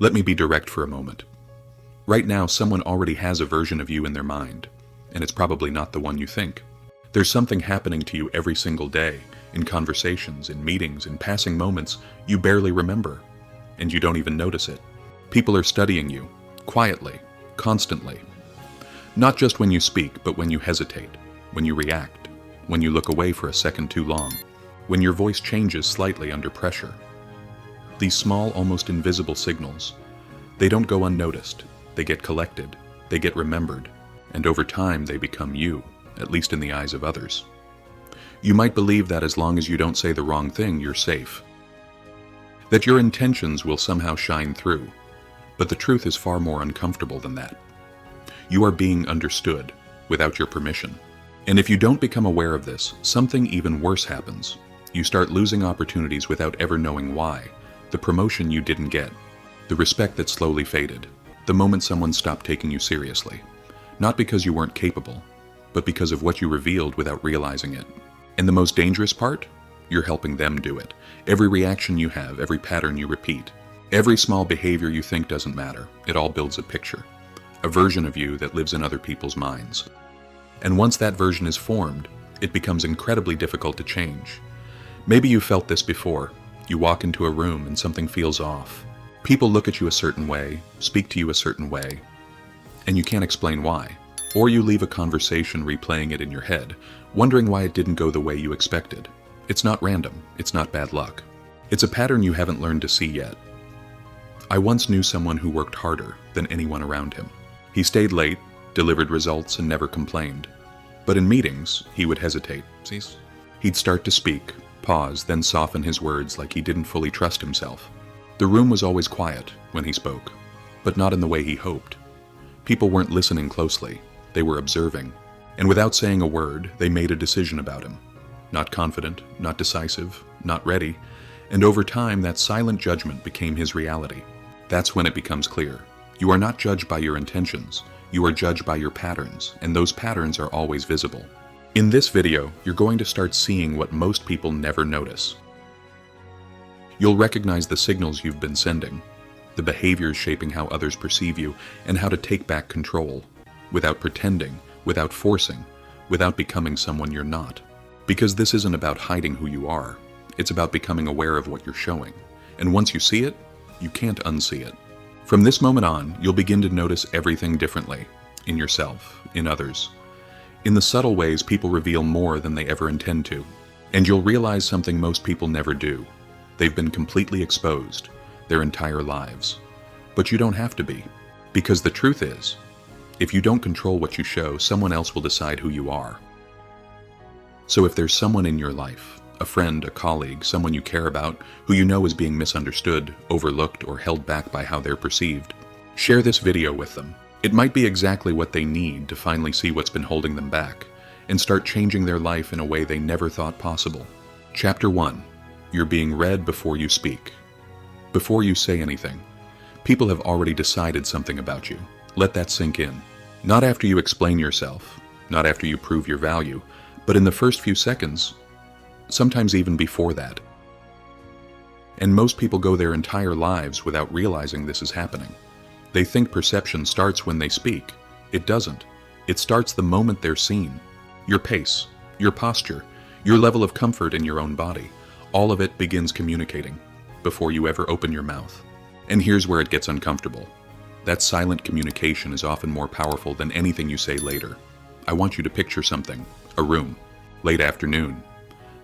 Let me be direct for a moment. Right now, someone already has a version of you in their mind, and it's probably not the one you think. There's something happening to you every single day, in conversations, in meetings, in passing moments you barely remember, and you don't even notice it. People are studying you, quietly, constantly. Not just when you speak, but when you hesitate, when you react, when you look away for a second too long, when your voice changes slightly under pressure. These small, almost invisible signals, they don't go unnoticed. They get collected, they get remembered, and over time they become you, at least in the eyes of others. You might believe that as long as you don't say the wrong thing, you're safe. That your intentions will somehow shine through, but the truth is far more uncomfortable than that. You are being understood without your permission. And if you don't become aware of this, something even worse happens. You start losing opportunities without ever knowing why. The promotion you didn't get, the respect that slowly faded, the moment someone stopped taking you seriously. Not because you weren't capable, but because of what you revealed without realizing it. And the most dangerous part? You're helping them do it. Every reaction you have, every pattern you repeat, every small behavior you think doesn't matter, it all builds a picture, a version of you that lives in other people's minds. And once that version is formed, it becomes incredibly difficult to change. Maybe you felt this before. You walk into a room and something feels off. People look at you a certain way, speak to you a certain way, and you can't explain why. Or you leave a conversation replaying it in your head, wondering why it didn't go the way you expected. It's not random. It's not bad luck. It's a pattern you haven't learned to see yet. I once knew someone who worked harder than anyone around him. He stayed late, delivered results, and never complained. But in meetings, he would hesitate. He'd start to speak, pause, then soften his words like he didn't fully trust himself. The room was always quiet when he spoke, but not in the way he hoped. People weren't listening closely. They were observing. And without saying a word, they made a decision about him. Not confident, not decisive, not ready. And over time, that silent judgment became his reality. That's when it becomes clear. You are not judged by your intentions. You are judged by your patterns, and those patterns are always visible. In this video, you're going to start seeing what most people never notice. You'll recognize the signals you've been sending, the behaviors shaping how others perceive you, and how to take back control, without pretending, without forcing, without becoming someone you're not. Because this isn't about hiding who you are, it's about becoming aware of what you're showing. And once you see it, you can't unsee it. From this moment on, you'll begin to notice everything differently, in yourself, in others. In the subtle ways, people reveal more than they ever intend to. And you'll realize something most people never do. They've been completely exposed, their entire lives. But you don't have to be. Because the truth is, if you don't control what you show, someone else will decide who you are. So if there's someone in your life, a friend, a colleague, someone you care about, who you know is being misunderstood, overlooked, or held back by how they're perceived, share this video with them. It might be exactly what they need to finally see what's been holding them back, and start changing their life in a way they never thought possible. Chapter 1. You're being read before you speak. Before you say anything, people have already decided something about you. Let that sink in. Not after you explain yourself, not after you prove your value, but in the first few seconds, sometimes even before that. And most people go their entire lives without realizing this is happening. They think perception starts when they speak. It doesn't. It starts the moment they're seen. Your pace, your posture, your level of comfort in your own body, all of it begins communicating before you ever open your mouth. And here's where it gets uncomfortable. That silent communication is often more powerful than anything you say later. I want you to picture something. A room. Late afternoon.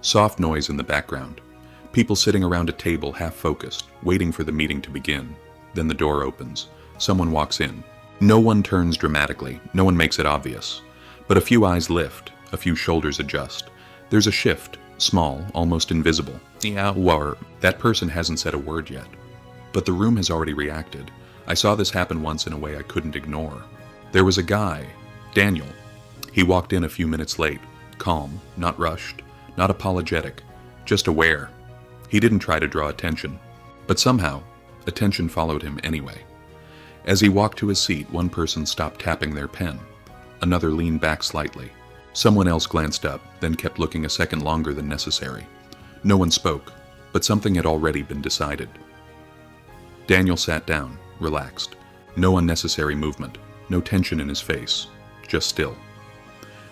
Soft noise in the background. People sitting around a table half-focused, waiting for the meeting to begin. Then the door opens. Someone walks in. No one turns dramatically. No one makes it obvious. But a few eyes lift. A few shoulders adjust. There's a shift. Small, almost invisible. That person hasn't said a word yet. But the room has already reacted. I saw this happen once in a way I couldn't ignore. There was a guy, Daniel. He walked in a few minutes late, calm, not rushed, not apologetic, just aware. He didn't try to draw attention. But somehow, attention followed him anyway. As he walked to his seat, one person stopped tapping their pen. Another leaned back slightly. Someone else glanced up, then kept looking a second longer than necessary. No one spoke, but something had already been decided. Daniel sat down, relaxed. No unnecessary movement, no tension in his face, just still.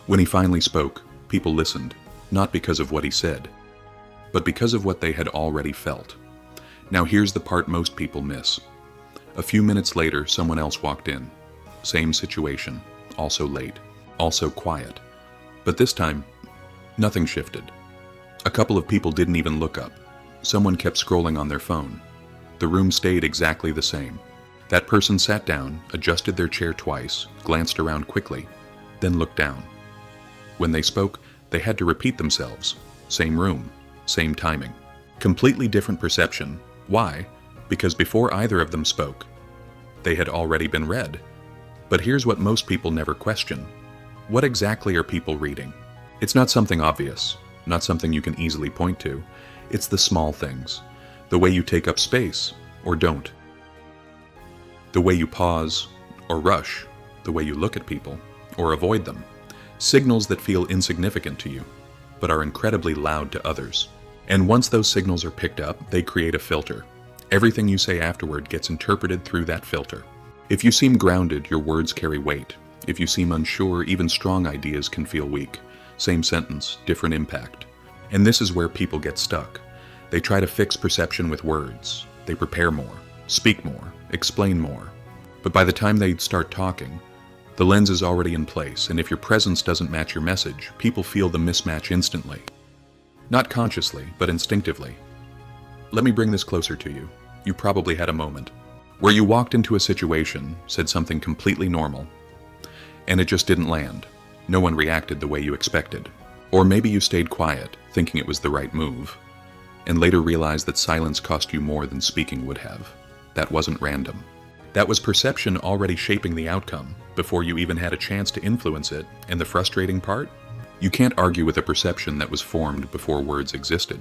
When he finally spoke, people listened, not because of what he said, but because of what they had already felt. Now here's the part most people miss. A few minutes later, someone else walked in. Same situation, also late, also quiet. But this time, nothing shifted. A couple of people didn't even look up. Someone kept scrolling on their phone. The room stayed exactly the same. That person sat down, adjusted their chair twice, glanced around quickly, then looked down. When they spoke, they had to repeat themselves. Same room, same timing. Completely different perception. Why? Because before either of them spoke, they had already been read. But here's what most people never question. What exactly are people reading? It's not something obvious, not something you can easily point to. It's the small things. The way you take up space, or don't. The way you pause, or rush. The way you look at people, or avoid them. Signals that feel insignificant to you, but are incredibly loud to others. And once those signals are picked up, they create a filter. Everything you say afterward gets interpreted through that filter. If you seem grounded, your words carry weight. If you seem unsure, even strong ideas can feel weak. Same sentence, different impact. And this is where people get stuck. They try to fix perception with words. They prepare more, speak more, explain more. But by the time they start talking, the lens is already in place, and if your presence doesn't match your message, people feel the mismatch instantly. Not consciously, but instinctively. Let me bring this closer to you. You probably had a moment where you walked into a situation, said something completely normal, and it just didn't land. No one reacted the way you expected. Or maybe you stayed quiet, thinking it was the right move, and later realized that silence cost you more than speaking would have. That wasn't random. That was perception already shaping the outcome before you even had a chance to influence it, and the frustrating part? You can't argue with a perception that was formed before words existed.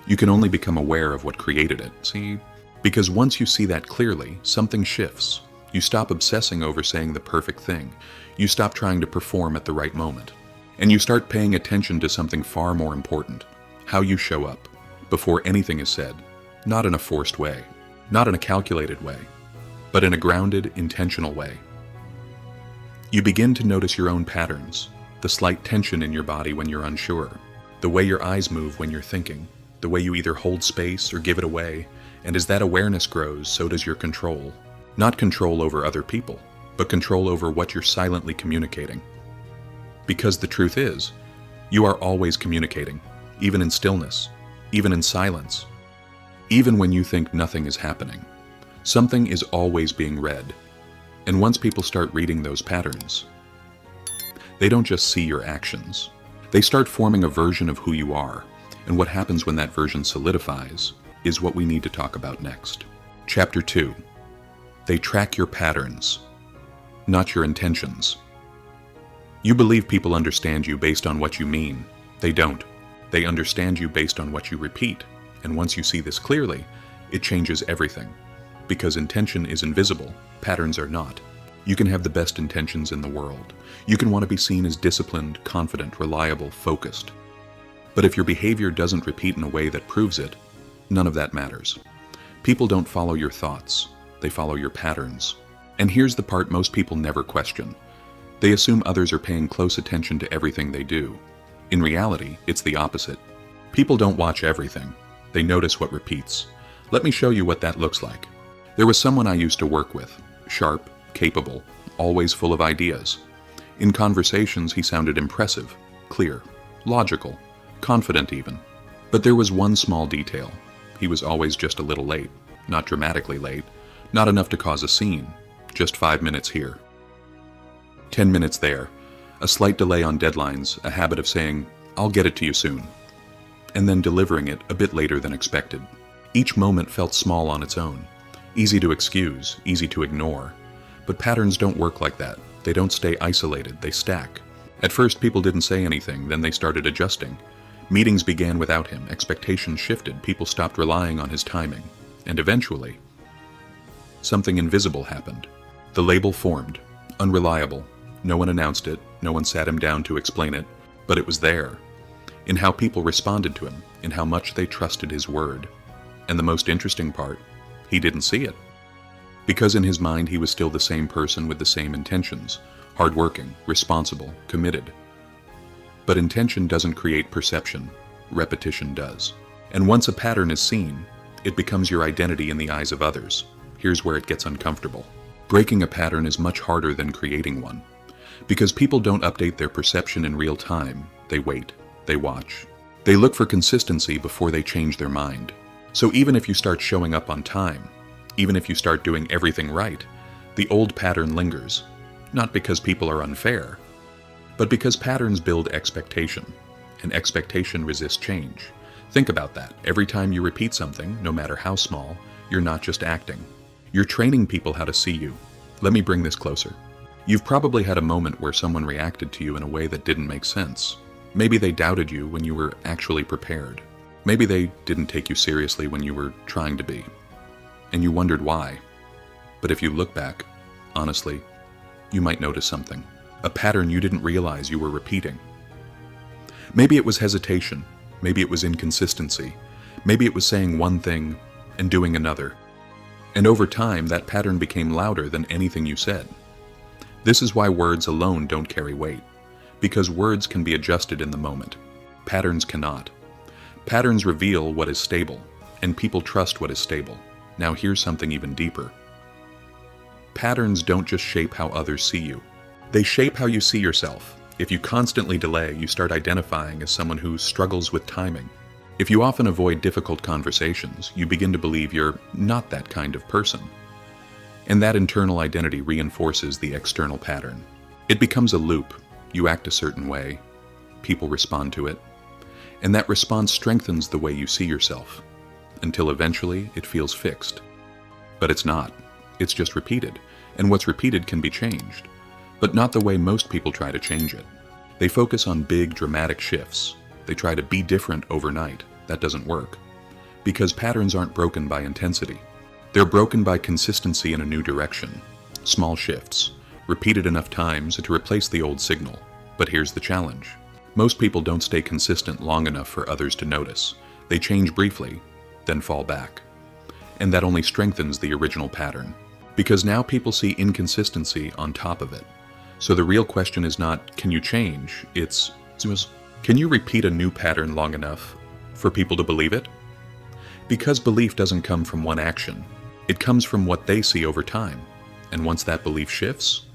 You can only become aware of what created it, see? Because once you see that clearly, something shifts. You stop obsessing over saying the perfect thing. You stop trying to perform at the right moment. And you start paying attention to something far more important. How you show up, before anything is said. Not in a forced way. Not in a calculated way. But in a grounded, intentional way. You begin to notice your own patterns. The slight tension in your body when you're unsure. The way your eyes move when you're thinking. The way you either hold space or give it away. And as that awareness grows, so does your control. Not control over other people, but control over what you're silently communicating. Because the truth is, you are always communicating, even in stillness, even in silence. Even when you think nothing is happening, something is always being read. And once people start reading those patterns, they don't just see your actions. They start forming a version of who you are, and what happens when that version solidifies is what we need to talk about next. Chapter 2. They track your patterns, not your intentions. You believe people understand you based on what you mean. They don't. They understand you based on what you repeat, and once you see this clearly, it changes everything. Because intention is invisible, patterns are not. You can have the best intentions in the world. You can want to be seen as disciplined, confident, reliable, focused. But if your behavior doesn't repeat in a way that proves it, none of that matters. People don't follow your thoughts. They follow your patterns. And here's the part most people never question. They assume others are paying close attention to everything they do. In reality, it's the opposite. People don't watch everything. They notice what repeats. Let me show you what that looks like. There was someone I used to work with. Sharp, capable, always full of ideas. In conversations, he sounded impressive, clear, logical, confident even. But there was one small detail. He was always just a little late. Not dramatically late. Not enough to cause a scene. Just 5 minutes here. 10 minutes there. A slight delay on deadlines, a habit of saying, "I'll get it to you soon," and then delivering it a bit later than expected. Each moment felt small on its own. Easy to excuse, easy to ignore. But patterns don't work like that. They don't stay isolated, they stack. At first, people didn't say anything, then they started adjusting. Meetings began without him, expectations shifted, people stopped relying on his timing. And eventually, something invisible happened. The label formed. Unreliable. No one announced it, no one sat him down to explain it, but it was there. In how people responded to him, in how much they trusted his word. And the most interesting part, he didn't see it. because in his mind he was still the same person with the same intentions, hardworking, responsible, committed. But intention doesn't create perception, repetition does. And once a pattern is seen, it becomes your identity in the eyes of others. Here's where it gets uncomfortable. Breaking a pattern is much harder than creating one. Because people don't update their perception in real time, they wait, they watch. They look for consistency before they change their mind. So even if you start showing up on time, even if you start doing everything right, the old pattern lingers, not because people are unfair, but because patterns build expectation, and expectation resists change. Think about that. Every time you repeat something, no matter how small, you're not just acting. You're training people how to see you. Let me bring this closer. You've probably had a moment where someone reacted to you in a way that didn't make sense. Maybe they doubted you when you were actually prepared. Maybe they didn't take you seriously when you were trying to be. And you wondered why. But if you look back, honestly, you might notice something. A pattern you didn't realize you were repeating. Maybe it was hesitation. Maybe it was inconsistency. Maybe it was saying one thing and doing another. And over time, that pattern became louder than anything you said. This is why words alone don't carry weight. Because words can be adjusted in the moment. Patterns cannot. Patterns reveal what is stable, and people trust what is stable. Now here's something even deeper. Patterns don't just shape how others see you. They shape how you see yourself. If you constantly delay, you start identifying as someone who struggles with timing. If you often avoid difficult conversations, you begin to believe you're not that kind of person. And that internal identity reinforces the external pattern. It becomes a loop. You act a certain way. People respond to it. And that response strengthens the way you see yourself, until eventually it feels fixed. But it's not. It's just repeated. And what's repeated can be changed. But not the way most people try to change it. They focus on big, dramatic shifts. They try to be different overnight. That doesn't work. Because patterns aren't broken by intensity. They're broken by consistency in a new direction. Small shifts, repeated enough times to replace the old signal. But here's the challenge. Most people don't stay consistent long enough for others to notice. They change briefly, then fall back. And that only strengthens the original pattern. Because now people see inconsistency on top of it. So the real question is not, can you change? It's, can you repeat a new pattern long enough for people to believe it? Because belief doesn't come from one action. It comes from what they see over time. And once that belief shifts,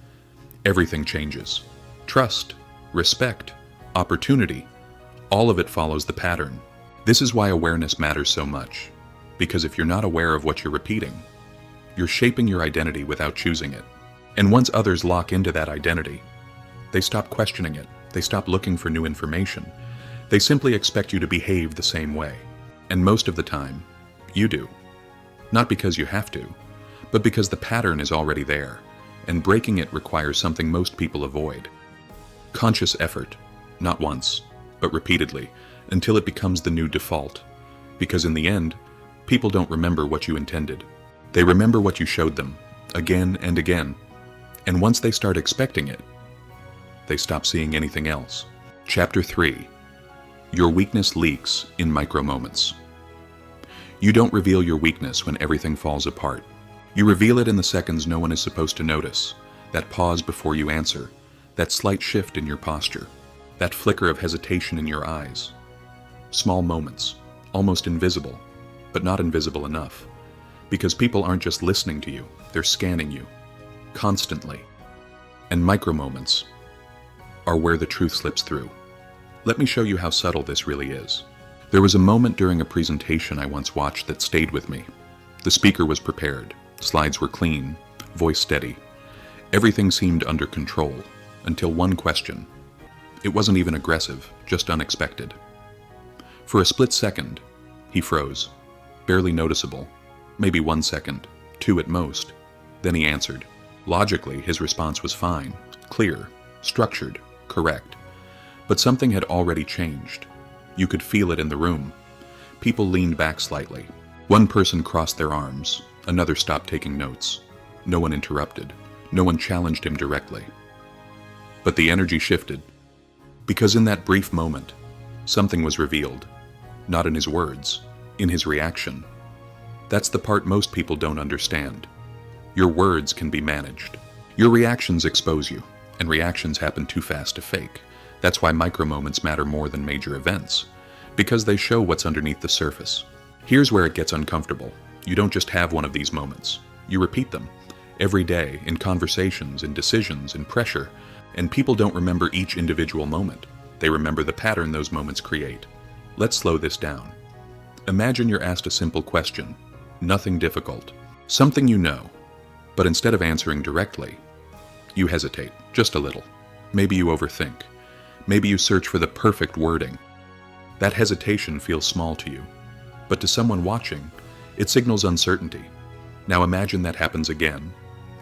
everything changes. Trust, respect, opportunity, all of it follows the pattern. This is why awareness matters so much. Because if you're not aware of what you're repeating, you're shaping your identity without choosing it. And once others lock into that identity, they stop questioning it. They stop looking for new information. They simply expect you to behave the same way. And most of the time, you do. Not because you have to, but because the pattern is already there, and breaking it requires something most people avoid. Conscious effort, not once, but repeatedly, until it becomes the new default. Because in the end, people don't remember what you intended. They remember what you showed them, again and again. And once they start expecting it, they stop seeing anything else. Chapter 3. Your weakness leaks in micro moments. You don't reveal your weakness when everything falls apart. You reveal it in the seconds no one is supposed to notice. That pause before you answer. That slight shift in your posture. That flicker of hesitation in your eyes. Small moments, almost invisible, but not invisible enough. Because people aren't just listening to you, they're scanning you. Constantly. And micro moments are where the truth slips through. Let me show you how subtle this really is. There was a moment during a presentation I once watched that stayed with me. The speaker was prepared, slides were clean, voice steady. Everything seemed under control, until one question. It wasn't even aggressive, just unexpected. For a split second, he froze, barely noticeable, maybe 1 second, 2 at most. Then he answered. Logically, his response was fine, clear, structured, correct. But something had already changed. You could feel it in the room. People leaned back slightly. One person crossed their arms. Another stopped taking notes. No one interrupted. No one challenged him directly. But the energy shifted. Because in that brief moment, something was revealed. Not in his words, in his reaction. That's the part most people don't understand. Your words can be managed. Your reactions expose you, and reactions happen too fast to fake. That's why micro-moments matter more than major events, because they show what's underneath the surface. Here's where it gets uncomfortable. You don't just have one of these moments. You repeat them. Every day, in conversations, in decisions, in pressure, and people don't remember each individual moment. They remember the pattern those moments create. Let's slow this down. Imagine you're asked a simple question, nothing difficult, something you know, but instead of answering directly, you hesitate, just a little. Maybe you overthink. Maybe you search for the perfect wording. That hesitation feels small to you, but to someone watching, it signals uncertainty. Now imagine that happens again,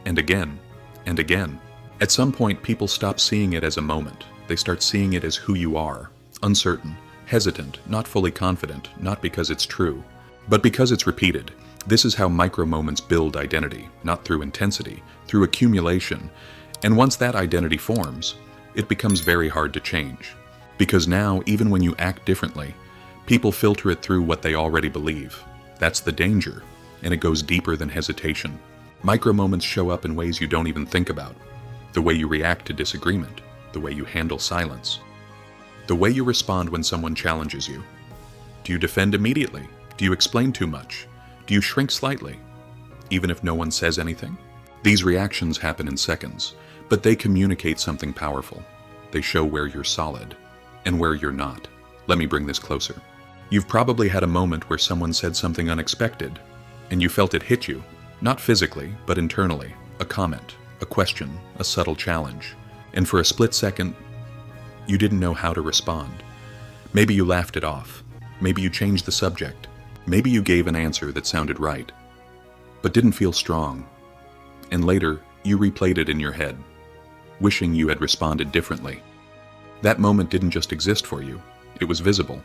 and again, and again. At some point, people stop seeing it as a moment. They start seeing it as who you are, uncertain, hesitant, not fully confident, not because it's true, but because it's repeated. This is how micro-moments build identity, not through intensity, through accumulation. And once that identity forms, it becomes very hard to change. Because now, even when you act differently, people filter it through what they already believe. That's the danger, and it goes deeper than hesitation. Micro-moments show up in ways you don't even think about. The way you react to disagreement, the way you handle silence, the way you respond when someone challenges you. Do you defend immediately? Do you explain too much? Do you shrink slightly, even if no one says anything? These reactions happen in seconds, but they communicate something powerful. They show where you're solid and where you're not. Let me bring this closer. You've probably had a moment where someone said something unexpected, and you felt it hit you, not physically, but internally. A comment, a question, a subtle challenge. And for a split second, you didn't know how to respond. Maybe you laughed it off. Maybe you changed the subject. Maybe you gave an answer that sounded right, but didn't feel strong. And later, you replayed it in your head, wishing you had responded differently. That moment didn't just exist for you, it was visible.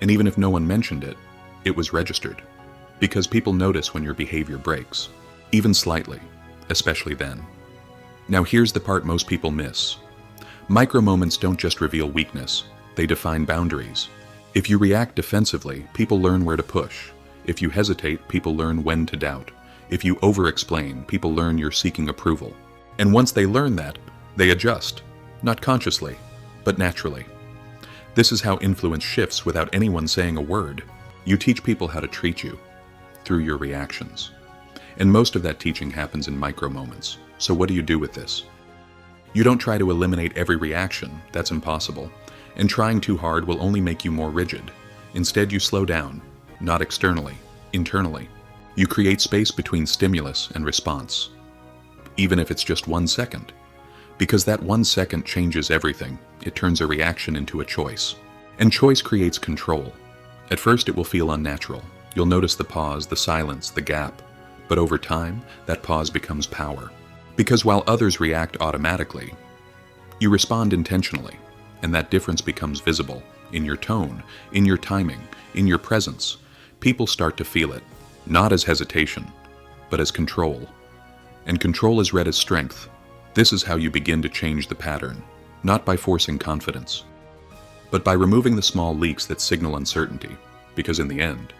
And even if no one mentioned it, it was registered. Because people notice when your behavior breaks, even slightly, especially then. Now here's the part most people miss. Micro-moments don't just reveal weakness, they define boundaries. If you react defensively, people learn where to push. If you hesitate, people learn when to doubt. If you over-explain, people learn you're seeking approval. And once they learn that, they adjust, not consciously, but naturally. This is how influence shifts without anyone saying a word. You teach people how to treat you through your reactions. And most of that teaching happens in micro-moments. So what do you do with this? You don't try to eliminate every reaction, that's impossible. And trying too hard will only make you more rigid. Instead, you slow down, not externally, internally. You create space between stimulus and response, even if it's just 1 second. Because that 1 second changes everything. It turns a reaction into a choice. And choice creates control. At first, it will feel unnatural. You'll notice the pause, the silence, the gap. But over time, that pause becomes power. Because while others react automatically, you respond intentionally. And that difference becomes visible in your tone, in your timing, in your presence. People start to feel it, not as hesitation, but as control. And control is read as strength. This is how you begin to change the pattern, not by forcing confidence, but by removing the small leaks that signal uncertainty. Because in the end,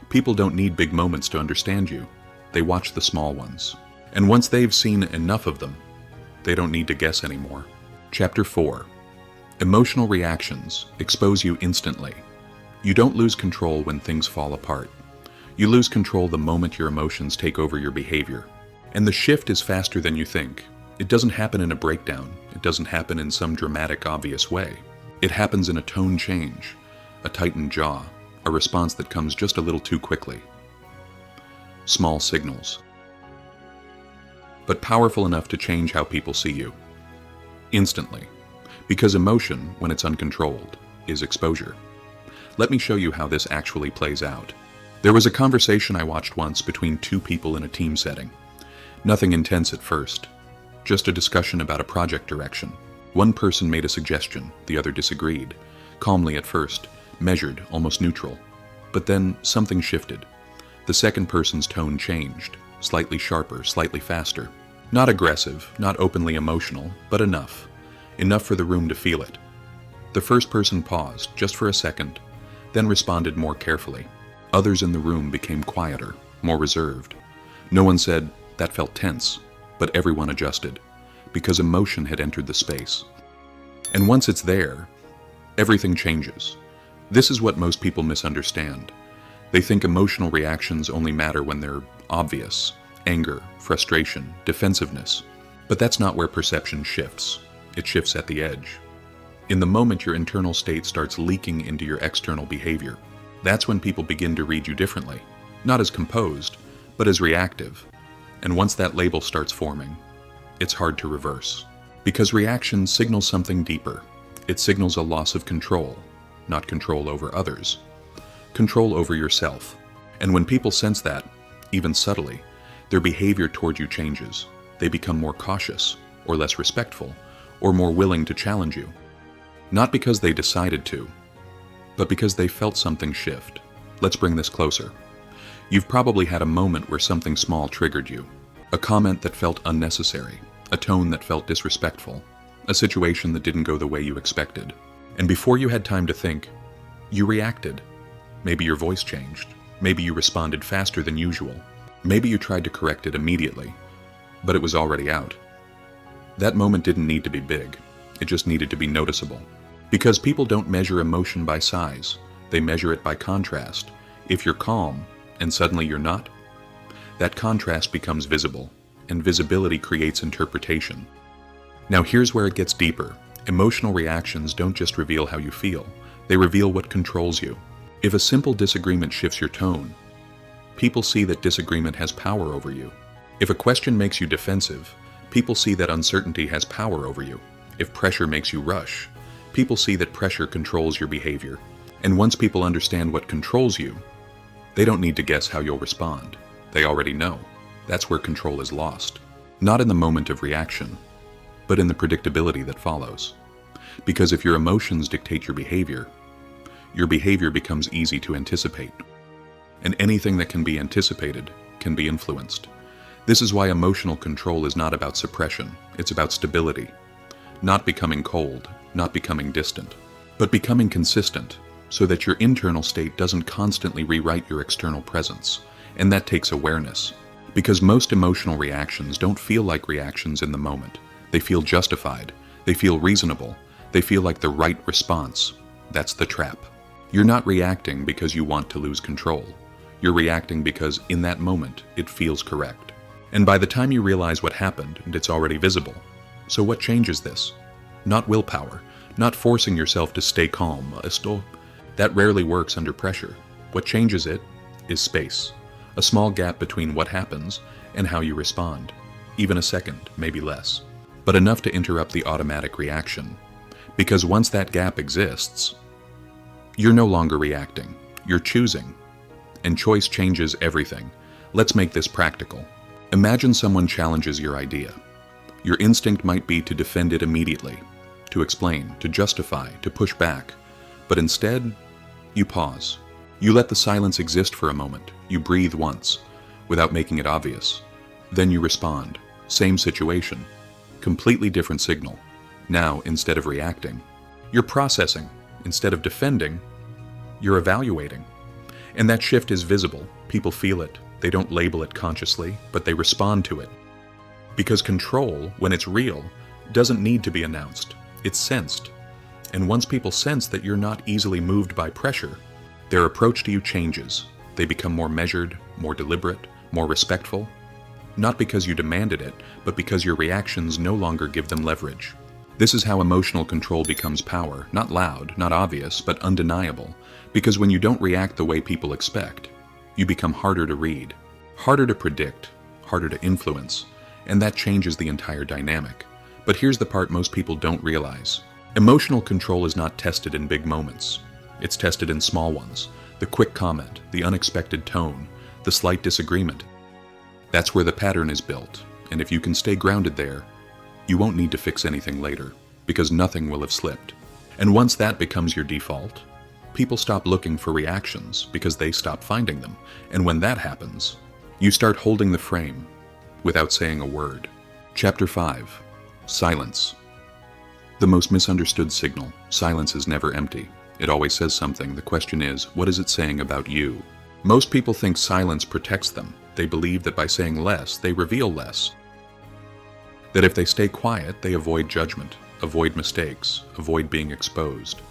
people don't need big moments to understand you. They watch the small ones. And once they've seen enough of them, they don't need to guess anymore. Chapter 4. Emotional reactions expose you instantly. You don't lose control when things fall apart. You lose control the moment your emotions take over your behavior. And the shift is faster than you think. It doesn't happen in a breakdown. It doesn't happen in some dramatic, obvious way. It happens in a tone change, a tightened jaw, a response that comes just a little too quickly. Small signals, but powerful enough to change how people see you. Instantly. Because emotion, when it's uncontrolled, is exposure. Let me show you how this actually plays out. There was a conversation I watched once between two people in a team setting. Nothing intense at first, just a discussion about a project direction. One person made a suggestion, the other disagreed. Calmly at first, measured, almost neutral. But then something shifted. The second person's tone changed, slightly sharper, slightly faster. Not aggressive, not openly emotional, but enough. Enough for the room to feel it. The first person paused, just for a second, then responded more carefully. Others in the room became quieter, more reserved. No one said, That felt tense, but everyone adjusted, because emotion had entered the space. And once it's there, everything changes. This is what most people misunderstand. They think emotional reactions only matter when they're obvious: anger, frustration, defensiveness. But that's not where perception shifts. It shifts at the edge. In the moment your internal state starts leaking into your external behavior, that's when people begin to read you differently. Not as composed, but as reactive. And once that label starts forming, it's hard to reverse. Because reaction signals something deeper. It signals a loss of control, not control over others. Control over yourself. And when people sense that, even subtly, their behavior toward you changes. They become more cautious, or less respectful, or more willing to challenge you. Not because they decided to, but because they felt something shift. Let's bring this closer. You've probably had a moment where something small triggered you. A comment that felt unnecessary, a tone that felt disrespectful, a situation that didn't go the way you expected. And before you had time to think, you reacted. Maybe your voice changed. Maybe you responded faster than usual. Maybe you tried to correct it immediately, but it was already out. That moment didn't need to be big. It just needed to be noticeable. Because people don't measure emotion by size. They measure it by contrast. If you're calm, and suddenly you're not, that contrast becomes visible, and visibility creates interpretation. Now here's where it gets deeper. Emotional reactions don't just reveal how you feel. They reveal what controls you. If a simple disagreement shifts your tone, people see that disagreement has power over you. If a question makes you defensive, people see that uncertainty has power over you. If pressure makes you rush, people see that pressure controls your behavior. And once people understand what controls you, they don't need to guess how you'll respond. They already know. That's where control is lost. Not in the moment of reaction, but in the predictability that follows. Because if your emotions dictate your behavior becomes easy to anticipate. And anything that can be anticipated can be influenced. This is why emotional control is not about suppression. It's about stability. Not becoming cold, not becoming distant, but becoming consistent, so that your internal state doesn't constantly rewrite your external presence. And that takes awareness. Because most emotional reactions don't feel like reactions in the moment. They feel justified. They feel reasonable. They feel like the right response. That's the trap. You're not reacting because you want to lose control. You're reacting because in that moment, it feels correct. And by the time you realize what happened, it's already visible. So what changes this? Not willpower, not forcing yourself to stay calm. That rarely works under pressure. What changes it is space. A small gap between what happens and how you respond. Even a second, maybe less. But enough to interrupt the automatic reaction. Because once that gap exists, you're no longer reacting. You're choosing. And choice changes everything. Let's make this practical. Imagine someone challenges your idea. Your instinct might be to defend it immediately, to explain, to justify, to push back. But instead, you pause. You let the silence exist for a moment. You breathe once, without making it obvious. Then you respond. Same situation. Completely different signal. Now, instead of reacting, you're processing. Instead of defending, you're evaluating. And that shift is visible. People feel it. They don't label it consciously, but they respond to it. Because control, when it's real, doesn't need to be announced. It's sensed. And once people sense that you're not easily moved by pressure, their approach to you changes. They become more measured, more deliberate, more respectful. Not because you demanded it, but because your reactions no longer give them leverage. This is how emotional control becomes power, not loud, not obvious, but undeniable. Because when you don't react the way people expect, you become harder to read, harder to predict, harder to influence, and that changes the entire dynamic. But here's the part most people don't realize. Emotional control is not tested in big moments. It's tested in small ones. The quick comment, the unexpected tone, the slight disagreement. That's where the pattern is built, and if you can stay grounded there, you won't need to fix anything later, because nothing will have slipped. And once that becomes your default, people stop looking for reactions because they stop finding them. And when that happens, you start holding the frame without saying a word. Chapter 5. Silence. The most misunderstood signal. Silence is never empty. It always says something. The question is, what is it saying about you? Most people think silence protects them, They believe that by saying less, they reveal less. That if they stay quiet, they avoid judgment, avoid mistakes, avoid being exposed.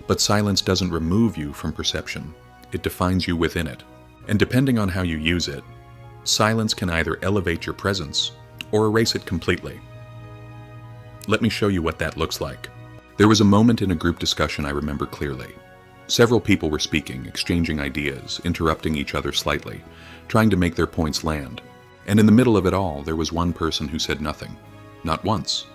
But silence doesn't remove you from perception. It defines you within it. And depending on how you use it, silence can either elevate your presence or erase it completely. Let me show you what that looks like. There was a moment in a group discussion I remember clearly. Several people were speaking, exchanging ideas, interrupting each other slightly, trying to make their points land. And in the middle of it all, there was one person who said nothing. Not once.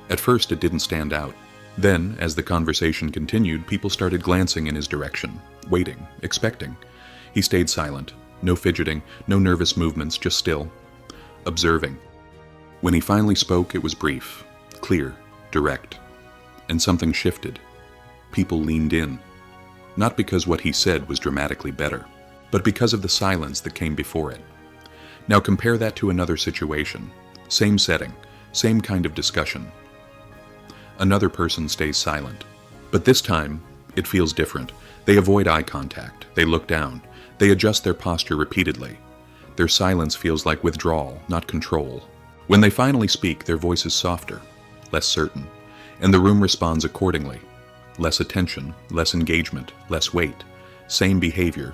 At first, it didn't stand out. Then, as the conversation continued, people started glancing in his direction, waiting, expecting. He stayed silent. No fidgeting, no nervous movements, just still, observing. When he finally spoke, it was brief, clear, direct. And something shifted. People leaned in. Not because what he said was dramatically better, but because of the silence that came before it. Now compare that to another situation. Same setting, same kind of discussion. Another person stays silent. But this time, it feels different. They avoid eye contact. They look down. They adjust their posture repeatedly. Their silence feels like withdrawal, not control. When they finally speak, their voice is softer, less certain, and the room responds accordingly. Less attention, less engagement, less weight. Same behavior,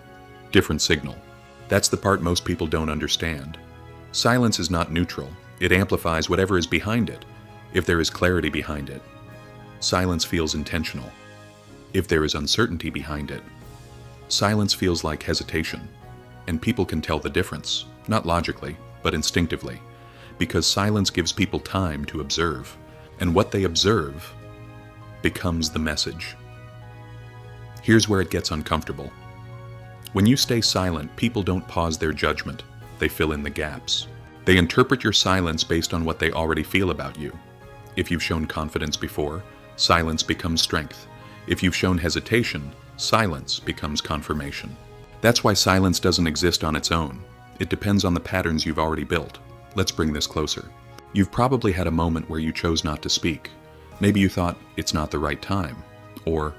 different signal. That's the part most people don't understand. Silence is not neutral. It amplifies whatever is behind it, if there is clarity behind it. Silence feels intentional. If there is uncertainty behind it, silence feels like hesitation. And people can tell the difference, not logically, but instinctively, because silence gives people time to observe. And what they observe becomes the message. Here's where it gets uncomfortable. When you stay silent, people don't pause their judgment. They fill in the gaps. They interpret your silence based on what they already feel about you. If you've shown confidence before, silence becomes strength. If you've shown hesitation, silence becomes confirmation. That's why silence doesn't exist on its own. It depends on the patterns you've already built. Let's bring this closer. You've probably had a moment where you chose not to speak. Maybe you thought, it's not the right time. Or,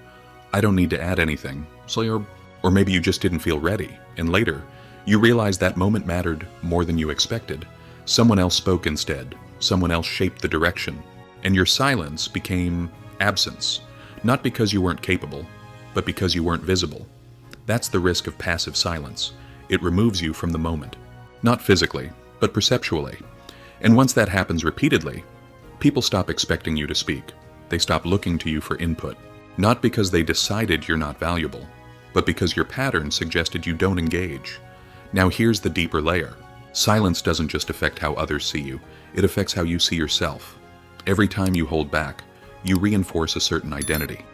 I don't need to add anything. Or maybe you just didn't feel ready. And later, you realized that moment mattered more than you expected. Someone else spoke instead. Someone else shaped the direction. And your silence became absence. Not because you weren't capable, but because you weren't visible. That's the risk of passive silence. It removes you from the moment. Not physically, but perceptually. And once that happens repeatedly, people stop expecting you to speak. They stop looking to you for input. Not because they decided you're not valuable, but because your pattern suggested you don't engage. Now here's the deeper layer. Silence doesn't just affect how others see you, it affects how you see yourself. Every time you hold back, you reinforce a certain identity.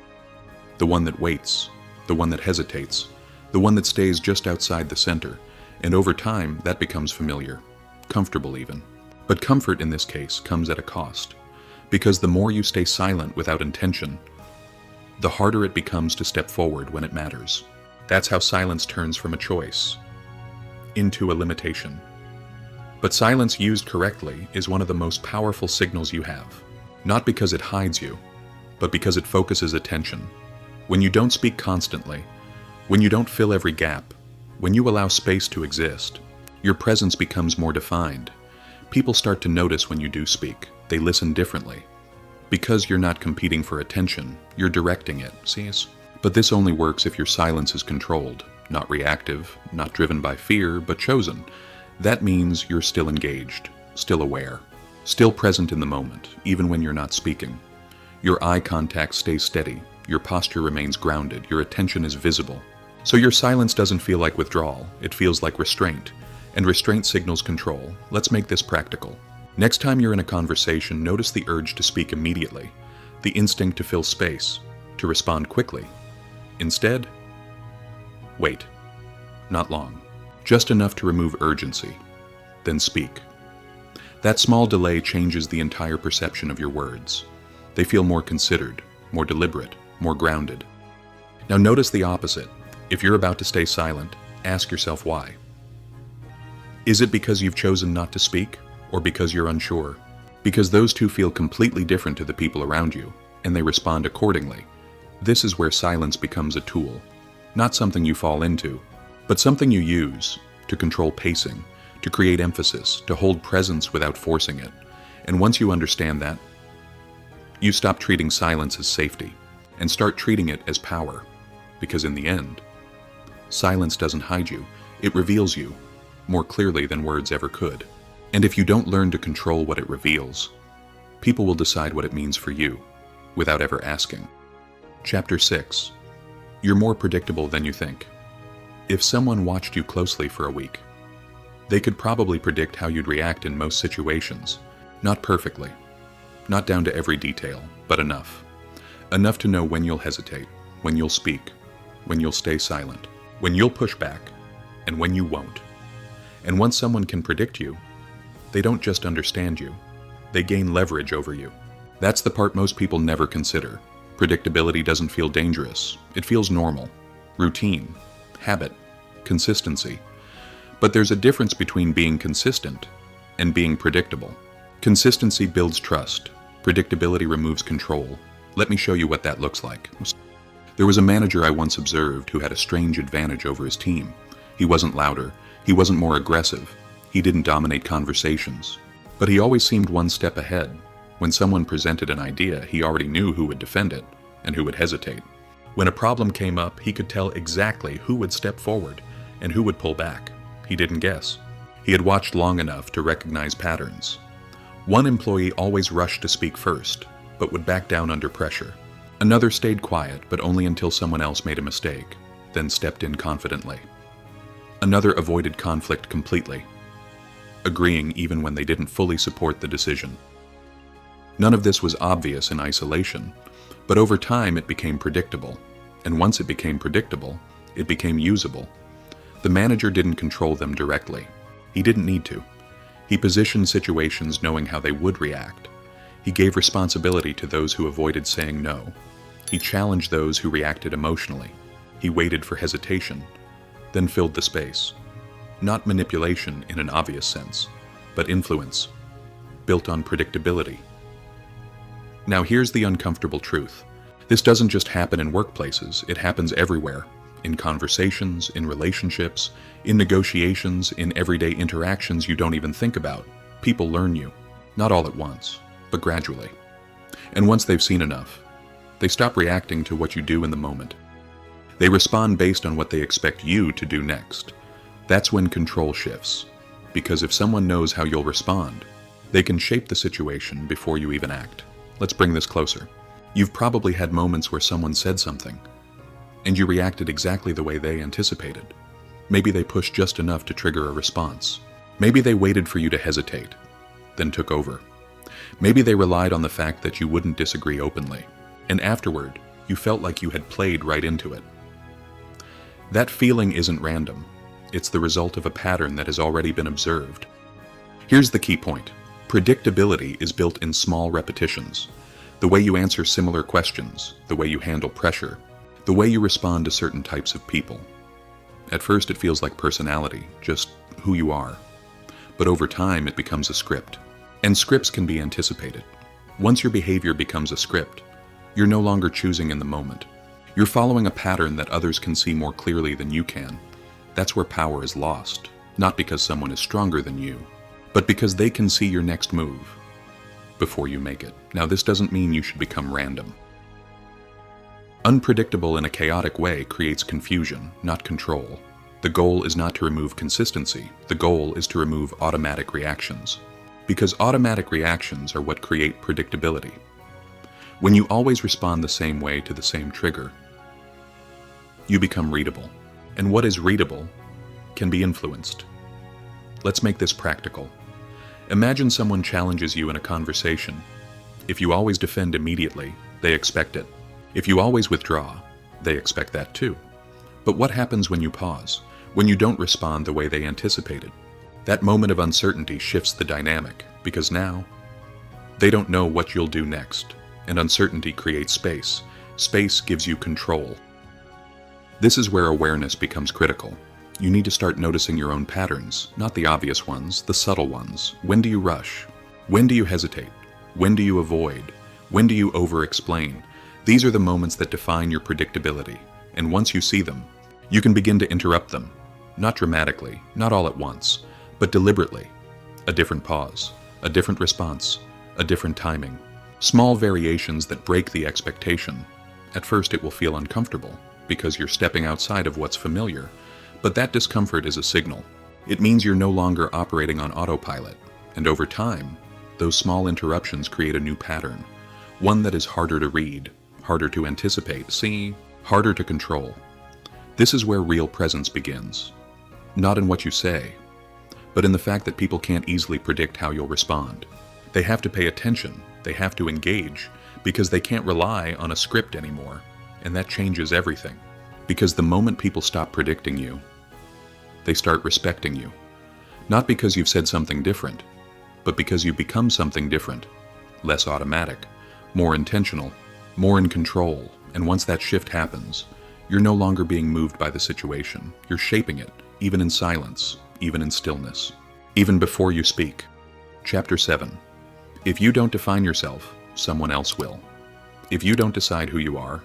The one that waits, the one that hesitates, the one that stays just outside the center, and over time that becomes familiar, comfortable even. But comfort in this case comes at a cost, because the more you stay silent without intention, the harder it becomes to step forward when it matters. That's how silence turns from a choice into a limitation. But silence used correctly is one of the most powerful signals you have, not because it hides you, but because it focuses attention. When you don't speak constantly, when you don't fill every gap, when you allow space to exist, your presence becomes more defined. People start to notice when you do speak. They listen differently. Because you're not competing for attention, you're directing it, see? But this only works if your silence is controlled, not reactive, not driven by fear, but chosen. That means you're still engaged, still aware, still present in the moment, even when you're not speaking. Your eye contact stays steady, your posture remains grounded, your attention is visible. So your silence doesn't feel like withdrawal, it feels like restraint. And restraint signals control. Let's make this practical. Next time you're in a conversation, notice the urge to speak immediately, the instinct to fill space, to respond quickly. Instead, wait. Not long. Just enough to remove urgency. Then speak. That small delay changes the entire perception of your words. They feel more considered, more deliberate, more grounded. Now notice the opposite. If you're about to stay silent, ask yourself why. Is it because you've chosen not to speak, or because you're unsure? Because those two feel completely different to the people around you, and they respond accordingly. This is where silence becomes a tool, not something you fall into, but something you use to control pacing, to create emphasis, to hold presence without forcing it. And once you understand that, you stop treating silence as safety and start treating it as power. Because in the end, silence doesn't hide you, it reveals you more clearly than words ever could. And if you don't learn to control what it reveals, people will decide what it means for you without ever asking. Chapter 6. You're more predictable than you think. If someone watched you closely for a week, they could probably predict how you'd react in most situations. Not perfectly, not down to every detail, but enough. Enough to know when you'll hesitate, when you'll speak, when you'll stay silent, when you'll push back, and when you won't. And once someone can predict you, they don't just understand you, they gain leverage over you. That's the part most people never consider. Predictability doesn't feel dangerous. It feels normal, routine, habit, consistency. But there's a difference between being consistent and being predictable. Consistency builds trust. Predictability removes control. Let me show you what that looks like. There was a manager I once observed who had a strange advantage over his team. He wasn't louder. He wasn't more aggressive. He didn't dominate conversations. But he always seemed one step ahead. When someone presented an idea, he already knew who would defend it and who would hesitate. When a problem came up, he could tell exactly who would step forward and who would pull back. He didn't guess. He had watched long enough to recognize patterns. One employee always rushed to speak first, but would back down under pressure. Another stayed quiet, but only until someone else made a mistake, then stepped in confidently. Another avoided conflict completely, agreeing even when they didn't fully support the decision. None of this was obvious in isolation, but over time it became predictable, and once it became predictable, it became usable. The manager didn't control them directly. He didn't need to. He positioned situations knowing how they would react. He gave responsibility to those who avoided saying no. He challenged those who reacted emotionally. He waited for hesitation, then filled the space. Not manipulation in an obvious sense, but influence, built on predictability. Now here's the uncomfortable truth. This doesn't just happen in workplaces, it happens everywhere. In conversations, in relationships, in negotiations, in everyday interactions you don't even think about. People learn you, not all at once, but gradually. And once they've seen enough, they stop reacting to what you do in the moment. They respond based on what they expect you to do next. That's when control shifts, because if someone knows how you'll respond, they can shape the situation before you even act. Let's bring this closer. You've probably had moments where someone said something, and you reacted exactly the way they anticipated. Maybe they pushed just enough to trigger a response. Maybe they waited for you to hesitate, then took over. Maybe they relied on the fact that you wouldn't disagree openly, and afterward, you felt like you had played right into it. That feeling isn't random. It's the result of a pattern that has already been observed. Here's the key point. Predictability is built in small repetitions. The way you answer similar questions, the way you handle pressure, the way you respond to certain types of people. At first it feels like personality, just who you are. But over time it becomes a script. And scripts can be anticipated. Once your behavior becomes a script, you're no longer choosing in the moment. You're following a pattern that others can see more clearly than you can. That's where power is lost, not because someone is stronger than you, but because they can see your next move before you make it. Now, this doesn't mean you should become random. Unpredictable in a chaotic way creates confusion, not control. The goal is not to remove consistency. The goal is to remove automatic reactions. Because automatic reactions are what create predictability. When you always respond the same way to the same trigger, you become readable. And what is readable can be influenced. Let's make this practical. Imagine someone challenges you in a conversation. If you always defend immediately, they expect it. If you always withdraw, they expect that too. But what happens when you pause, when you don't respond the way they anticipated? That moment of uncertainty shifts the dynamic, because now they don't know what you'll do next, and uncertainty creates space. Space gives you control. This is where awareness becomes critical. You need to start noticing your own patterns, not the obvious ones, the subtle ones. When do you rush? When do you hesitate? When do you avoid? When do you over-explain? These are the moments that define your predictability, and once you see them, you can begin to interrupt them. Not dramatically, not all at once, but deliberately. A different pause, a different response, a different timing. Small variations that break the expectation. At first it will feel uncomfortable, because you're stepping outside of what's familiar, but that discomfort is a signal. It means you're no longer operating on autopilot, and over time, those small interruptions create a new pattern, one that is harder to read, harder to anticipate, harder to control. This is where real presence begins. Not in what you say, but in the fact that people can't easily predict how you'll respond. They have to pay attention, they have to engage, because they can't rely on a script anymore, and that changes everything. Because the moment people stop predicting you, they start respecting you. Not because you've said something different, but because you've become something different, less automatic, more intentional, more in control, and once that shift happens, you're no longer being moved by the situation. You're shaping it, even in silence, even in stillness, even before you speak. Chapter 7. If you don't define yourself, someone else will. If you don't decide who you are,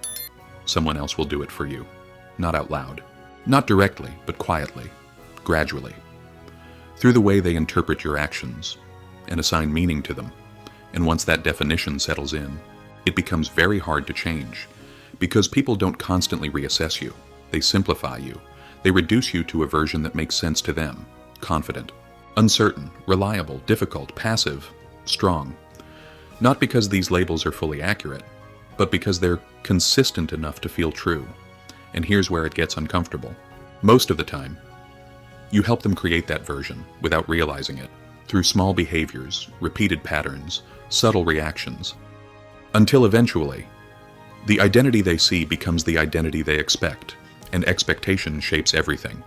someone else will do it for you. Not out loud. Not directly, but quietly, gradually. Through the way they interpret your actions and assign meaning to them. And once that definition settles in, it becomes very hard to change, because people don't constantly reassess you. They simplify you. They reduce you to a version that makes sense to them. Confident, uncertain, reliable, difficult, passive, strong. Not because these labels are fully accurate, but because they're consistent enough to feel true. And here's where it gets uncomfortable. Most of the time, you help them create that version without realizing it, through small behaviors, repeated patterns, subtle reactions, until eventually, the identity they see becomes the identity they expect, and expectation shapes everything.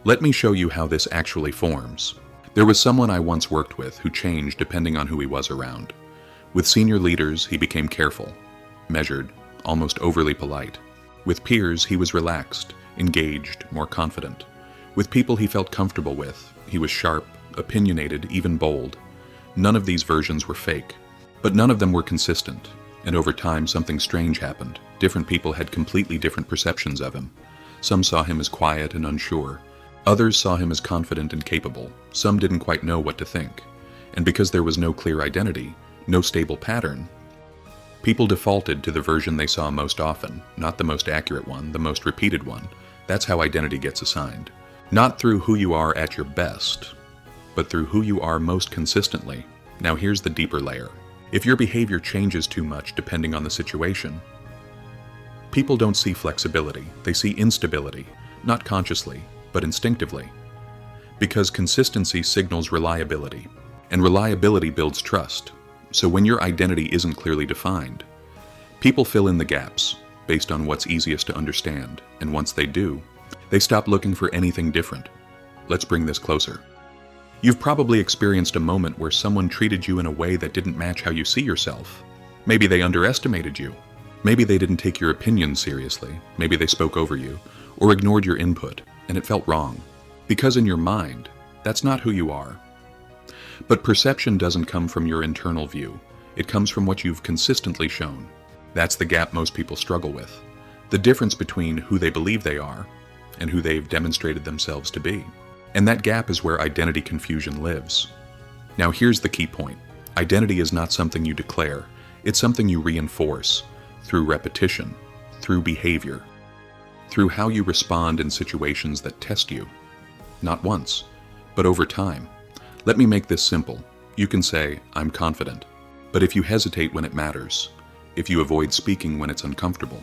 Let me show you how this actually forms. There was someone I once worked with who changed depending on who he was around. With senior leaders, he became careful, measured, almost overly polite. With peers, he was relaxed, engaged, more confident. With people he felt comfortable with, he was sharp, opinionated, even bold. None of these versions were fake, but none of them were consistent, and over time something strange happened. Different people had completely different perceptions of him. Some saw him as quiet and unsure. Others saw him as confident and capable. Some didn't quite know what to think. And because there was no clear identity, no stable pattern, people defaulted to the version they saw most often, not the most accurate one, the most repeated one. That's how identity gets assigned. Not through who you are at your best, but through who you are most consistently. Now here's the deeper layer. If your behavior changes too much depending on the situation, people don't see flexibility, they see instability, not consciously, but instinctively. Because consistency signals reliability, and reliability builds trust. So when your identity isn't clearly defined, people fill in the gaps based on what's easiest to understand, and once they do, they stop looking for anything different. Let's bring this closer. You've probably experienced a moment where someone treated you in a way that didn't match how you see yourself. Maybe they underestimated you. Maybe they didn't take your opinion seriously. Maybe they spoke over you, or ignored your input, and it felt wrong. Because in your mind, that's not who you are. But perception doesn't come from your internal view. It comes from what you've consistently shown. That's the gap most people struggle with. The difference between who they believe they are and who they've demonstrated themselves to be. And that gap is where identity confusion lives. Now here's the key point. Identity is not something you declare. It's something you reinforce through repetition, through behavior, through how you respond in situations that test you. Not once, but over time. Let me make this simple. You can say, I'm confident. But if you hesitate when it matters, if you avoid speaking when it's uncomfortable,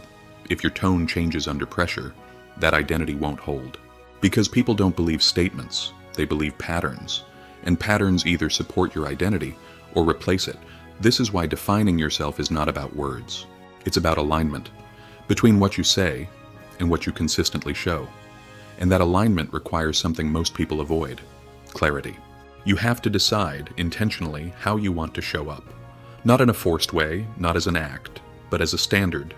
if your tone changes under pressure, that identity won't hold. Because people don't believe statements, they believe patterns. And patterns either support your identity or replace it. This is why defining yourself is not about words. It's about alignment between what you say and what you consistently show. And that alignment requires something most people avoid: clarity. You have to decide intentionally how you want to show up. Not in a forced way, not as an act, but as a standard.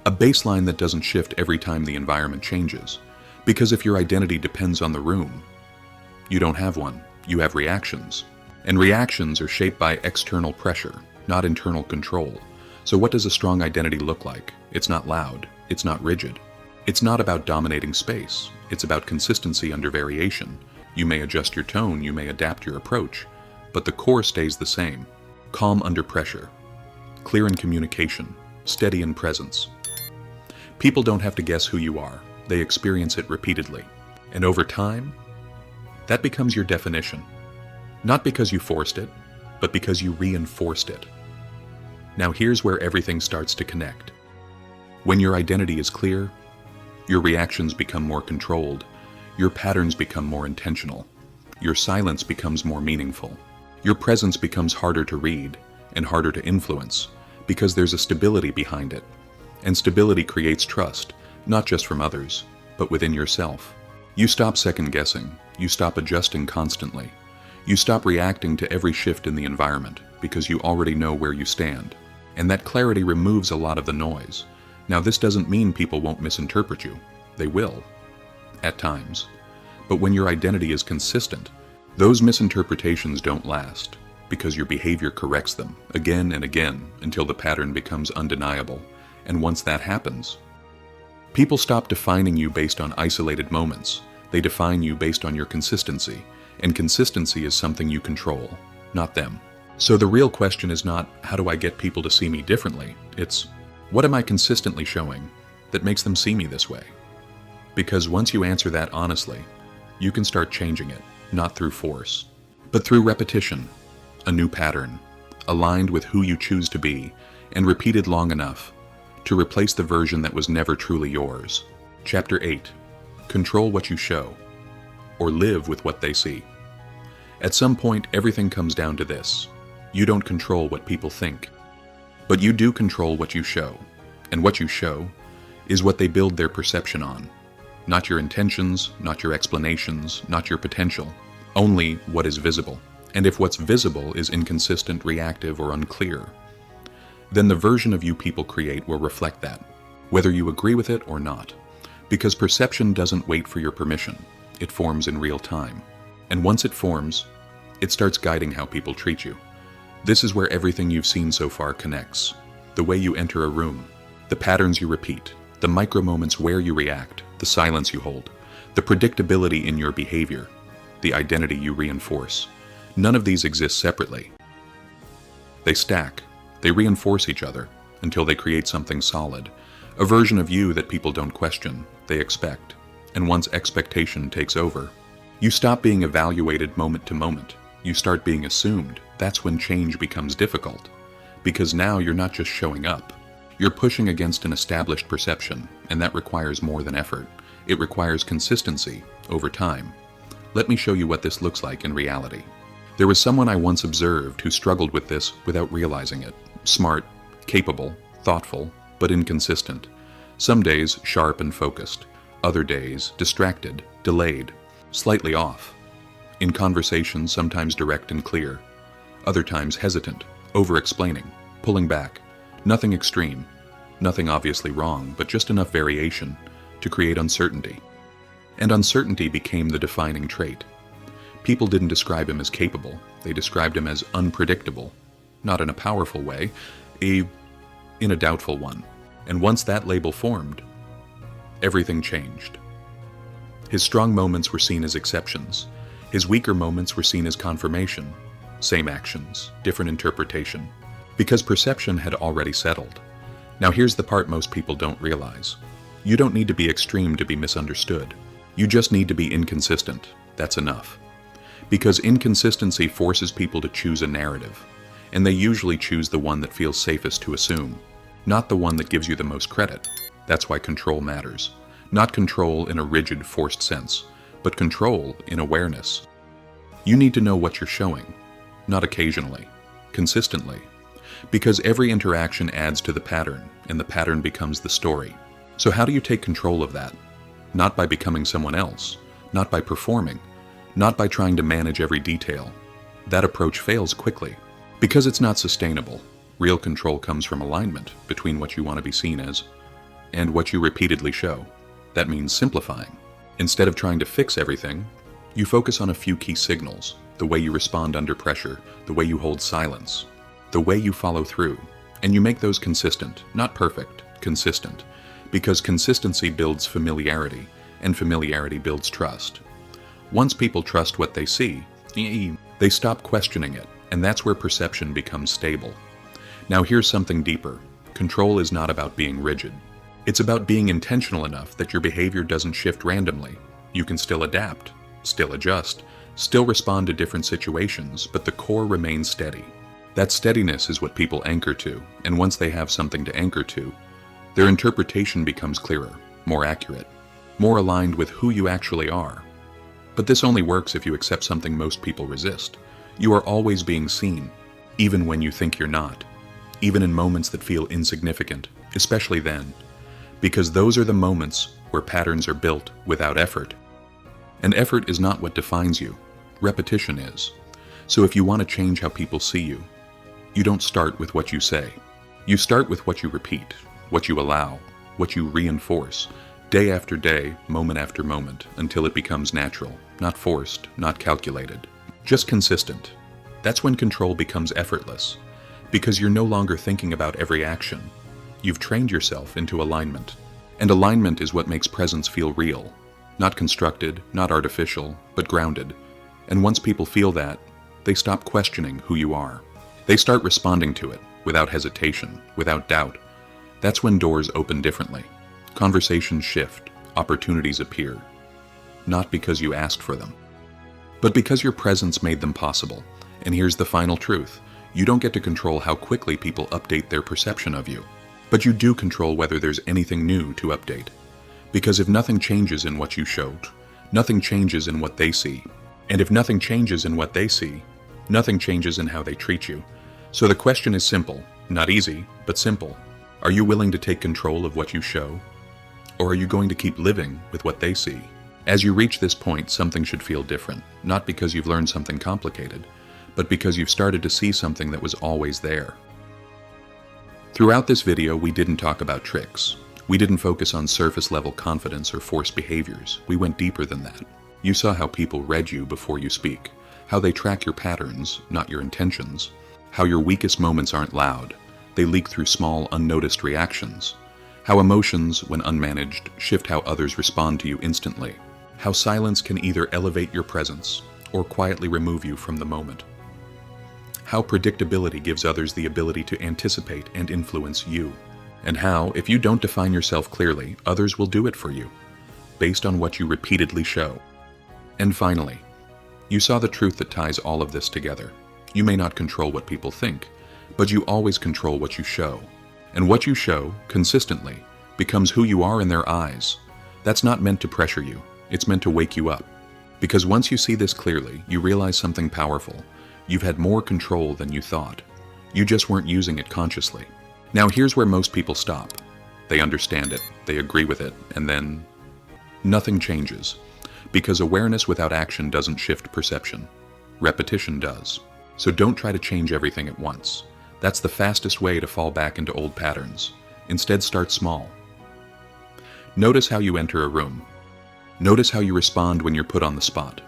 A baseline that doesn't shift every time the environment changes. Because if your identity depends on the room, you don't have one, you have reactions. And reactions are shaped by external pressure, not internal control. So what does a strong identity look like? It's not loud, it's not rigid. It's not about dominating space, it's about consistency under variation. You may adjust your tone, you may adapt your approach, but the core stays the same. Calm under pressure, clear in communication, steady in presence. People don't have to guess who you are. They experience it repeatedly. And over time, that becomes your definition. Not because you forced it, but because you reinforced it. Now here's where everything starts to connect. When your identity is clear, your reactions become more controlled, your patterns become more intentional, your silence becomes more meaningful, your presence becomes harder to read and harder to influence because there's a stability behind it. And stability creates trust, not just from others, but within yourself. You stop second-guessing, you stop adjusting constantly, you stop reacting to every shift in the environment because you already know where you stand. And that clarity removes a lot of the noise. Now, this doesn't mean people won't misinterpret you. They will, at times. But when your identity is consistent, those misinterpretations don't last because your behavior corrects them again and again until the pattern becomes undeniable. And once that happens, people stop defining you based on isolated moments. They define you based on your consistency, and consistency is something you control, not them. So the real question is not, how do I get people to see me differently? It's, what am I consistently showing that makes them see me this way? Because once you answer that honestly, you can start changing it, not through force, but through repetition, a new pattern, aligned with who you choose to be, and repeated long enough to replace the version that was never truly yours. Chapter 8. Control what you show, or live with what they see. At some point, everything comes down to this. You don't control what people think, but you do control what you show, and what you show is what they build their perception on. Not your intentions, not your explanations, not your potential, only what is visible. And if what's visible is inconsistent, reactive, or unclear, then the version of you people create will reflect that, whether you agree with it or not. Because perception doesn't wait for your permission. It forms in real time. And once it forms, it starts guiding how people treat you. This is where everything you've seen so far connects. The way you enter a room, the patterns you repeat, the micro moments where you react, the silence you hold, the predictability in your behavior, the identity you reinforce. None of these exist separately. They stack, they reinforce each other until they create something solid, a version of you that people don't question, they expect. And once expectation takes over, you stop being evaluated moment to moment. You start being assumed. That's when change becomes difficult. Because now you're not just showing up. You're pushing against an established perception, and that requires more than effort. It requires consistency over time. Let me show you what this looks like in reality. There was someone I once observed who struggled with this without realizing it. Smart, capable, thoughtful, but inconsistent. Some days sharp and focused. Other days distracted, delayed, slightly off. In conversation, sometimes direct and clear. Other times hesitant, over-explaining, pulling back. Nothing extreme, nothing obviously wrong, but just enough variation to create uncertainty. And uncertainty became the defining trait. People didn't describe him as capable, they described him as unpredictable. Not in a powerful way, in a doubtful one. And once that label formed, everything changed. His strong moments were seen as exceptions. His weaker moments were seen as confirmation. Same actions, different interpretation. Because perception had already settled. Now here's the part most people don't realize. You don't need to be extreme to be misunderstood. You just need to be inconsistent. That's enough. Because inconsistency forces people to choose a narrative. And they usually choose the one that feels safest to assume. Not the one that gives you the most credit. That's why control matters. Not control in a rigid, forced sense, but control in awareness. You need to know what you're showing, not occasionally, consistently. Because every interaction adds to the pattern, and the pattern becomes the story. So how do you take control of that? Not by becoming someone else, not by performing, not by trying to manage every detail. That approach fails quickly, because it's not sustainable. Real control comes from alignment between what you want to be seen as and what you repeatedly show. That means simplifying. Instead of trying to fix everything, you focus on a few key signals, the way you respond under pressure, the way you hold silence, the way you follow through, and you make those consistent, not perfect, consistent, because consistency builds familiarity, and familiarity builds trust. Once people trust what they see, they stop questioning it, and that's where perception becomes stable. Now here's something deeper. Control is not about being rigid. It's about being intentional enough that your behavior doesn't shift randomly. You can still adapt, still adjust, still respond to different situations, but the core remains steady. That steadiness is what people anchor to, and once they have something to anchor to, their interpretation becomes clearer, more accurate, more aligned with who you actually are. But this only works if you accept something most people resist. You are always being seen, even when you think you're not, even in moments that feel insignificant, especially then, because those are the moments where patterns are built without effort. And effort is not what defines you, repetition is. So if you want to change how people see you, you don't start with what you say. You start with what you repeat, what you allow, what you reinforce, day after day, moment after moment, until it becomes natural, not forced, not calculated, just consistent. That's when control becomes effortless, because you're no longer thinking about every action. You've trained yourself into alignment. And alignment is what makes presence feel real, not constructed, not artificial, but grounded. And once people feel that, they stop questioning who you are. They start responding to it, without hesitation, without doubt. That's when doors open differently. Conversations shift, opportunities appear. Not because you asked for them, but because your presence made them possible. And here's the final truth. You don't get to control how quickly people update their perception of you, but you do control whether there's anything new to update. Because if nothing changes in what you showed, nothing changes in what they see. And if nothing changes in what they see, nothing changes in how they treat you. So the question is simple, not easy, but simple. Are you willing to take control of what you show? Or are you going to keep living with what they see? As you reach this point, something should feel different, not because you've learned something complicated, but because you've started to see something that was always there. Throughout this video, we didn't talk about tricks. We didn't focus on surface-level confidence or forced behaviors. We went deeper than that. You saw how people read you before you speak, how they track your patterns, not your intentions, how your weakest moments aren't loud. They leak through small, unnoticed reactions, how emotions, when unmanaged, shift how others respond to you instantly, how silence can either elevate your presence or quietly remove you from the moment, how predictability gives others the ability to anticipate and influence you, and how, if you don't define yourself clearly, others will do it for you, based on what you repeatedly show. And finally, you saw the truth that ties all of this together. You may not control what people think, but you always control what you show. And what you show, consistently, becomes who you are in their eyes. That's not meant to pressure you. It's meant to wake you up. Because once you see this clearly, you realize something powerful. You've had more control than you thought. You just weren't using it consciously. Now here's where most people stop. They understand it, they agree with it, and then nothing changes. Because awareness without action doesn't shift perception. Repetition does. So don't try to change everything at once. That's the fastest way to fall back into old patterns. Instead, start small. Notice how you enter a room. Notice how you respond when you're put on the spot.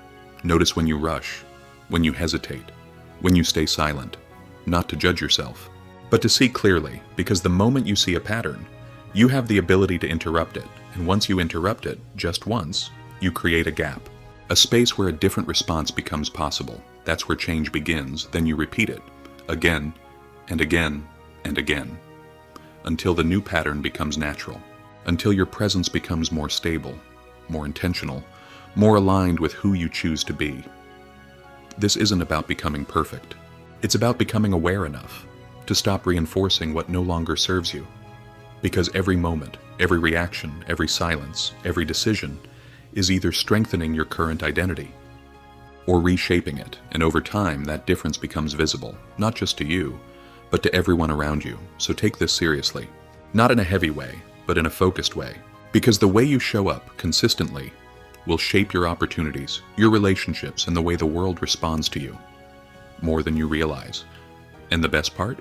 Notice when you rush, when you hesitate, when you stay silent. Not to judge yourself, but to see clearly, because the moment you see a pattern, you have the ability to interrupt it. And once you interrupt it, just once, you create a gap. A space where a different response becomes possible. That's where change begins. Then you repeat it, again, and again, and again, until the new pattern becomes natural, until your presence becomes more stable, more intentional, more aligned with who you choose to be. This isn't about becoming perfect. It's about becoming aware enough to stop reinforcing what no longer serves you. Because every moment, every reaction, every silence, every decision is either strengthening your current identity or reshaping it, and over time that difference becomes visible, not just to you, but to everyone around you. So take this seriously. Not in a heavy way, but in a focused way. Because the way you show up consistently will shape your opportunities, your relationships, and the way the world responds to you, more than you realize. And the best part?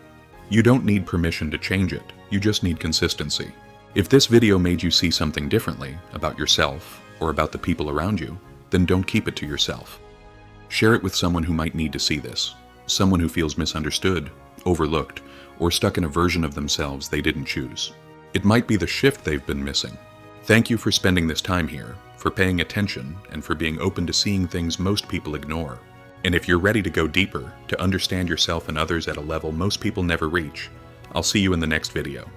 You don't need permission to change it. You just need consistency. If this video made you see something differently about yourself or about the people around you, then don't keep it to yourself. Share it with someone who might need to see this. Someone who feels misunderstood, overlooked, or stuck in a version of themselves they didn't choose. It might be the shift they've been missing. Thank you for spending this time here. for paying attention, and for being open to seeing things most people ignore. And if you're ready to go deeper, to understand yourself and others at a level most people never reach, I'll see you in the next video.